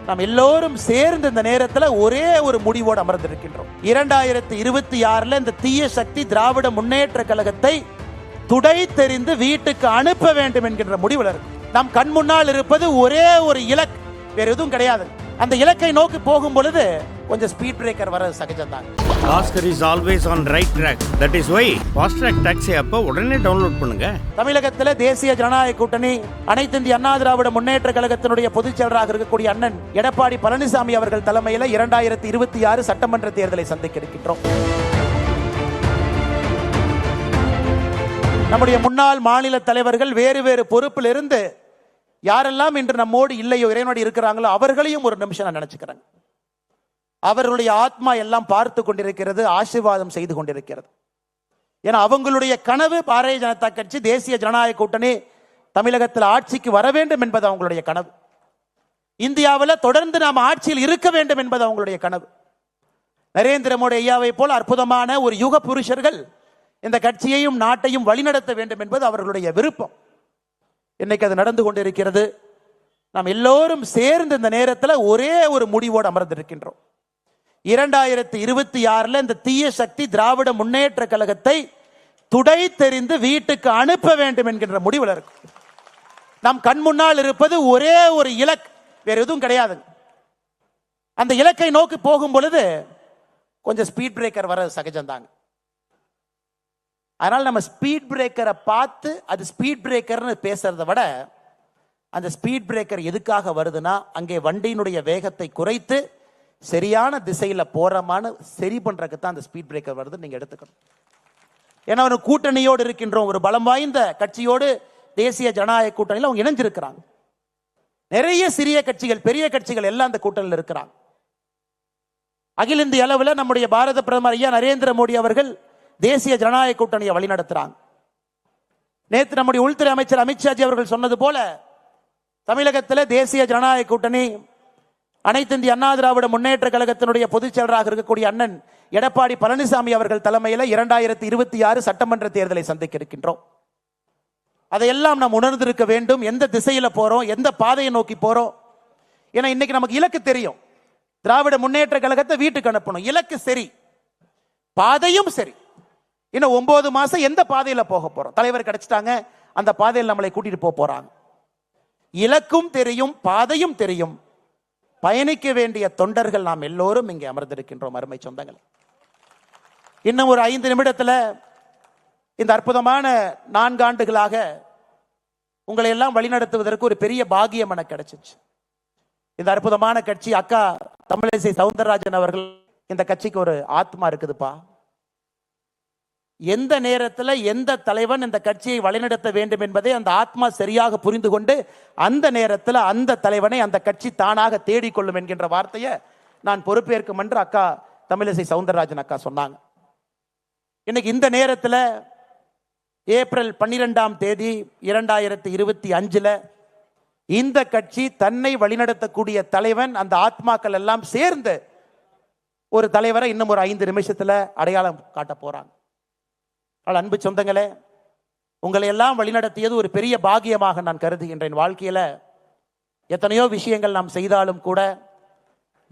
நாம் எல்லோரும் சேர்ந்து இந்த நேரத்தில் ஒரே ஒரு முடிவோடு அமர்ந்திருக்கின்றோம். 2026 இந்த தீய சக்தி திராவிட முன்னேற்ற கழகத்தை துடை தெரிந்து வீட்டுக்கு அனுப்ப வேண்டும் என்கின்ற முடிவில் இருக்கு. நம் கண் முன்னால் இருப்பது ஒரே ஒரு இலக்கு, வேற எதுவும் கிடையாது. அந்த இலக்கை நோக்கி போகும் பொழுது கொஞ்சம் ஸ்பீட் பிரேக்கர் வர சகஜம்தான். Bhaskar is always on right track. That is why fast track taxi ஆப்பை உடனே டவுன்லோட் பண்ணுங்க. தமிழகத்தில் தேசிய ஜனநாயக கூட்டணி அனைத்து இந்திய அண்ணா திராவிட முன்னேற்ற கழகத்தினுடைய பொதுச் செயலராக இருக்கக்கூடிய அண்ணன் எடப்பாடி பழனிசாமி அவர்கள் தலைமையில் 2026 சட்டமன்ற தேர்தலை சந்திக்க இருக்கின்றோம். நம்முடைய முன்னாள் மாநில தலைவர்கள் வேறு வேறு பொறுப்பில் இருந்து யாரெல்லாம் இன்று நம்மோடு இல்லையோ இறைவனோடு இருக்கிறாங்களோ அவர்களையும் ஒரு நிமிஷம் நான் நினைச்சுக்கிறேன். அவர்களுடைய ஆத்மா எல்லாம் பார்த்து கொண்டிருக்கிறது, ஆசீர்வாதம் செய்து கொண்டிருக்கிறது. ஏன்னா அவங்களுடைய கனவு பாரதிய ஜனதா கட்சி தேசிய ஜனநாயக கூட்டணி தமிழகத்தில் ஆட்சிக்கு வர வேண்டும் என்பது அவங்களுடைய கனவு. இந்தியாவில் தொடர்ந்து நாம் ஆட்சியில் இருக்க வேண்டும் என்பது அவங்களுடைய கனவு. நரேந்திர மோடி ஐயாவை போல் அற்புதமான ஒரு யுக புருஷர்கள் இந்த கட்சியையும் நாட்டையும் வழிநடத்த வேண்டும் என்பது அவர்களுடைய விருப்பம். இன்னைக்கு அது நடந்து கொண்டிருக்கிறது. நாம் எல்லோரும் சேர்ந்து இந்த நேரத்தில் ஒரே ஒரு முடிவோடு அமர்ந்திருக்கின்றோம். 2026 இந்த தீய சக்தி திராவிட முன்னேற்ற கழகத்தை துடை தெரிந்து வீட்டுக்கு அனுப்ப வேண்டும் என்கின்ற முடிவில் இருக்கு. நம் கண் முன்னால் இருப்பது ஒரே ஒரு இலக்கு, வேற எதுவும் கிடையாது. அந்த இலக்கை நோக்கி போகும் பொழுது கொஞ்சம் ஸ்பீட் பிரேக்கர் வர சகஜம்தாங்க. அதனால் நம்ம ஸ்பீட் பிரேக்கரை பார்த்து அது ஸ்பீட் பிரேக்கர்னு பேசுறதை விட அந்த ஸ்பீட் பிரேக்கர் எதுக்காக வருதுன்னா அங்கே வண்டியினுடைய வேகத்தை குறைத்து சரியான திசையில் போறமான சரி பண்றதுக்கு தான் அந்த ஸ்பீட் பிரேக்கர் வருது நீங்க எடுத்துக்கணும். ஏன்னா ஒரு கூட்டணியோடு இருக்கின்றோம், ஒரு பலம் வாய்ந்த கட்சியோடு தேசிய ஜனநாயக கூட்டணியில் அவங்க இணைஞ்சிருக்கிறாங்க. நிறைய சிறிய கட்சிகள் பெரிய கட்சிகள் எல்லாம் அந்த கூட்டணியில் இருக்கிறாங்க. அகில இந்திய அளவில் நம்முடைய பாரத பிரதமர் ஐயா நரேந்திர மோடி அவர்கள் தேசிய ஜனநாயக கூட்டணியை வழிநடத்துறாங்க. நேற்று நம்முடைய உள்துறை அமைச்சர் அமித்ஷாஜி அவர்கள் சொன்னது போல தமிழகத்தில் தேசிய ஜனநாயக கூட்டணி அனைத்து இந்திய அண்ணா திராவிட முன்னேற்ற கழகத்தினுடைய பொதுச் செயலராக இருக்கக்கூடிய அண்ணன் எடப்பாடி பழனிசாமி அவர்கள் தலைமையில் 2026 சட்டமன்ற தேர்தலை சந்திக்க இருக்கின்றோம். அதையெல்லாம் நாம் உணர்ந்திருக்க வேண்டும். எந்த திசையில போறோம், எந்த பாதையை நோக்கி போறோம். ஏன்னா இன்னைக்கு நமக்கு இலக்கு தெரியும், திராவிட முன்னேற்ற கழகத்தை வீட்டுக்கு அனுப்பணும். இலக்கு சரி, பாதையும் சரி. இன்னும் 9 மாசம் எந்த பாதையில போக போறோம்? தலைவர் கிடைச்சிட்டாங்க, அந்த பாதையில் நம்மளை கூட்டிட்டு போறாங்க. இலக்கும் தெரியும், பாதையும் தெரியும். பயணிக்க வேண்டிய தொண்டர்கள் நாம் எல்லோரும் இங்கே அமர்ந்திருக்கின்றோம். அருமை சொந்தங்கள், இன்னும் ஒரு 5 நிமிடத்தில் இந்த அற்புதமான 4 ஆண்டுகளாக உங்களை எல்லாம் வழிநடத்துவதற்கு ஒரு பெரிய பாகியம் எனக்கு கிடைச்சிச்சு. இந்த அற்புதமான கட்சி அக்கா தமிழிசை சவுந்தரராஜன் அவர்கள், இந்த கட்சிக்கு ஒரு ஆத்மா இருக்குதுப்பா. எந்த நேரத்தில் எந்த தலைவன் இந்த கட்சியை வழிநடத்த வேண்டும் என்பதை அந்த ஆத்மா சரியாக புரிந்து கொண்டு அந்த நேரத்தில் அந்த தலைவனை அந்த கட்சி தானாக தேடிக்கொள்ளும் என்கின்ற வார்த்தையை நான் பொறுப்பேற்கும் என்று அக்கா தமிழிசை சவுந்தரராஜன் அக்கா சொன்னாங்க. இன்னைக்கு இந்த நேரத்தில் ஏப்ரல் 12ஆம் தேதி 2025 இந்த கட்சி தன்னை வழிநடத்தக்கூடிய தலைவன் அந்த ஆத்மாக்கள் எல்லாம் சேர்ந்து ஒரு தலைவரை இன்னும் ஒரு 5 நிமிஷத்தில் அடையாளம் காட்ட போறாங்க. அன்பு சொந்தங்களே, உங்களை எல்லாம் வழிநடத்தியது ஒரு பெரிய பாகியமாக நான் கருதுகின்றேன். வாழ்க்கையில் எத்தனையோ விஷயங்கள் நாம் செய்தாலும் கூட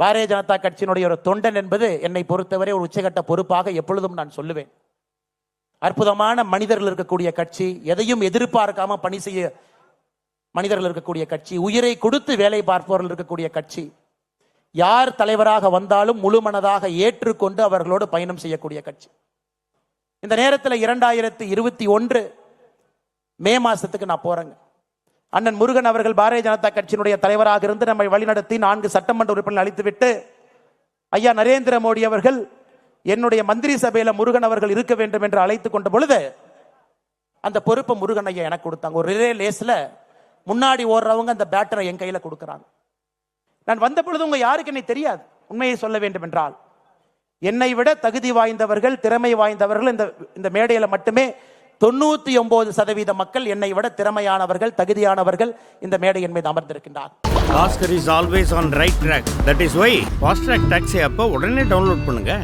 பாரதிய ஜனதா கட்சியினுடைய ஒரு தொண்டன் என்பது என்னை பொறுத்தவரை ஒரு உச்சகட்ட பொறுப்பாக எப்பொழுதும் நான் சொல்லுவேன். அற்புதமான மனிதர்கள் இருக்கக்கூடிய கட்சி, எதையும் எதிர்பார்க்காம பணி செய்ய மனிதர்கள் இருக்கக்கூடிய கட்சி, உயிரை கொடுத்து வேலை பார்ப்பவர்கள் இருக்கக்கூடிய கட்சி, யார் தலைவராக வந்தாலும் முழு மனதாக ஏற்றுக்கொண்டு அவர்களோடு பயணம் செய்யக்கூடிய கட்சி. இந்த நேரத்தில் 2021 மே மாசத்துக்கு நான் போறேங்க. அண்ணன் முருகன் அவர்கள் பாரதிய ஜனதா கட்சியினுடைய தலைவராக இருந்து நம்மை வழிநடத்தி 4 சட்டமன்ற உறுப்பினர்கள் அளித்துவிட்டு ஐயா நரேந்திர மோடி அவர்கள் என்னுடைய மந்திரி சபையில முருகன் அவர்கள் இருக்க வேண்டும் என்று அழைத்து கொண்ட பொழுது அந்த பொறுப்பை முருகன் ஐயா எனக்கு கொடுத்தாங்க. ஒரு ரிலே லேஸ்ல முன்னாடி ஓடுறவங்க அந்த பேட்டரை என் கையில கொடுக்குறாங்க. நான் வந்த பொழுது உங்க யாருக்கு என்னை தெரியாது. உண்மையை சொல்ல வேண்டும் என்றால் என்னை விட தகுதி வாய்ந்தவர்கள், திறமை வாய்ந்தவர்கள் இந்த மேடையில மட்டுமே 99% மக்கள் என்னை விட திறமையானவர்கள், தகுதியானவர்கள் இந்த மேடையின் மீது அமர்ந்திருக்கின்றார். Bhaskar is always on right track. That is why fast track taxi ஆப்பை உடனே டவுன்லோட் பண்ணுங்க.